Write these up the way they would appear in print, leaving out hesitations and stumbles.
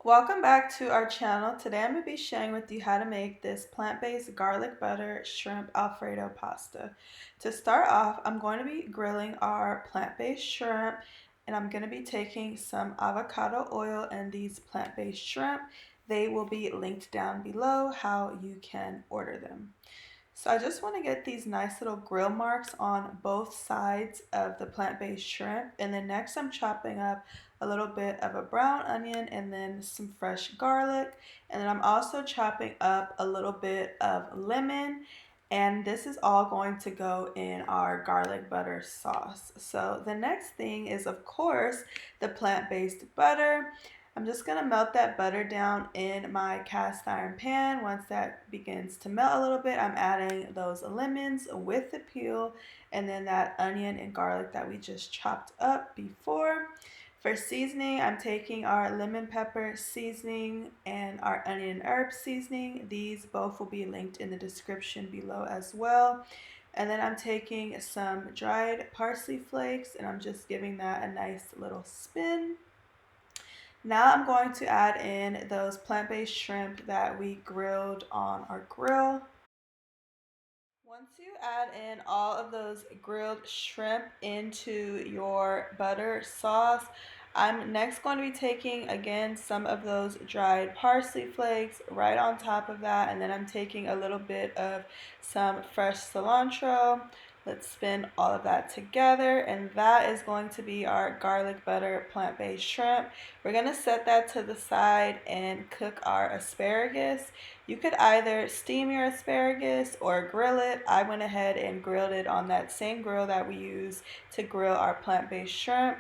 Welcome back to our channel. Today I'm going to be sharing with you how to make this plant-based garlic butter shrimp Alfredo pasta. To start off, I'm going to be grilling our plant-based shrimp, and I'm going to be taking some avocado oil and these plant-based shrimp. They will be linked down below how you can order them. So I just want to get these nice little grill marks on both sides of the plant-based shrimp. And then next I'm chopping up a little bit of a brown onion and then some fresh garlic. And then I'm also chopping up a little bit of lemon. And this is all going to go in our garlic butter sauce. So the next thing is, of course, the plant-based butter. I'm just going to melt that butter down in my cast iron pan. Once that begins to melt a little bit, I'm adding those lemons with the peel and then that onion and garlic that we just chopped up before. For seasoning, I'm taking our lemon pepper seasoning and our onion and herb seasoning. These both will be linked in the description below as well. And then I'm taking some dried parsley flakes and I'm just giving that a nice little spin. Now I'm going to add in those plant-based shrimp that we grilled on our grill. Once you add in all of those grilled shrimp into your butter sauce, I'm next going to be taking again some of those dried parsley flakes right on top of that, and then I'm taking a little bit of some fresh cilantro. Let's spin all of that together, and that is going to be our garlic butter plant-based shrimp. We're going to set that to the side and cook our asparagus. You could either steam your asparagus or grill it. I went ahead and grilled it on that same grill that we use to grill our plant-based shrimp.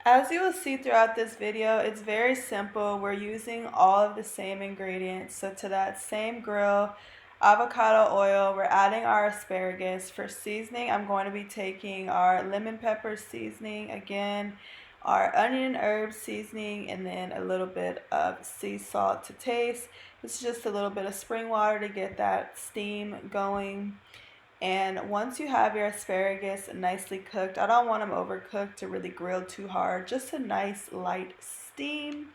As you will see throughout this video, it's very simple. We're using all of the same ingredients. So to that same grill, avocado oil, we're adding our asparagus. For seasoning, I'm going to be taking our lemon pepper seasoning again, our onion and herb seasoning, and then a little bit of sea salt to taste. This is just a little bit of spring water to get that steam going. And once you have your asparagus nicely cooked, I don't want them overcooked to really grill too hard, just a nice light steam.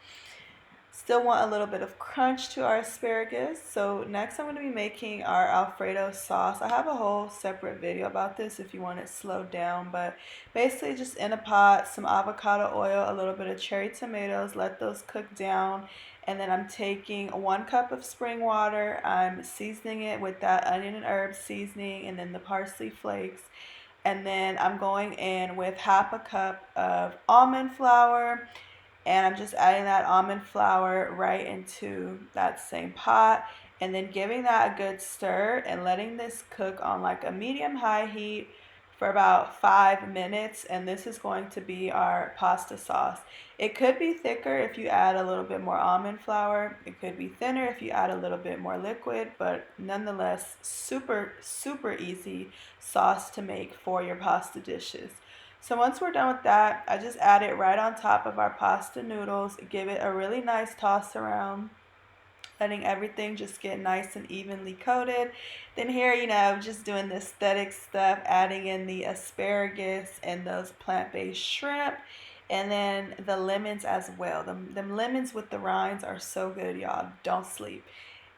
Still want a little bit of crunch to our asparagus. So next I'm going to be making our Alfredo sauce. I have a whole separate video about this if you want it slowed down, but basically just in a pot, some avocado oil, a little bit of cherry tomatoes, let those cook down. And then I'm taking 1 cup of spring water. I'm seasoning it with that onion and herb seasoning and then the parsley flakes. And then I'm going in with 1/2 cup of almond flour. And I'm just adding that almond flour right into that same pot and then giving that a good stir and letting this cook on like a medium-high heat for about 5 minutes. And this is going to be our pasta sauce. It could be thicker if you add a little bit more almond flour. It could be thinner if you add a little bit more liquid, but nonetheless super easy sauce to make for your pasta dishes. So once we're done with that, I just add it right on top of our pasta noodles, give it a really nice toss around, letting everything just get nice and evenly coated. Then here, just doing the aesthetic stuff, adding in the asparagus and those plant-based shrimp, and then the lemons as well. Them lemons with the rinds are so good, y'all. Don't sleep.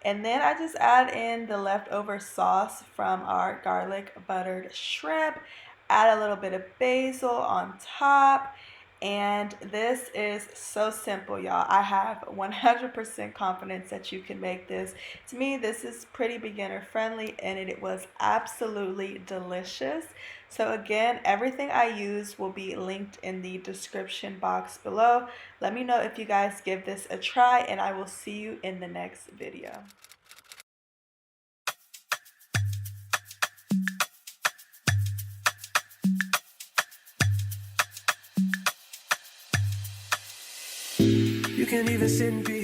And then I just add in the leftover sauce from our garlic buttered shrimp, add a little bit of basil on top, and this is so simple, y'all. I have 100% confidence that you can make this. To me, this is pretty beginner friendly, and it was absolutely delicious. So again, everything I use will be linked in the description box below. Let me know if you guys give this a try, and I will see you in the next video. You can even sit and be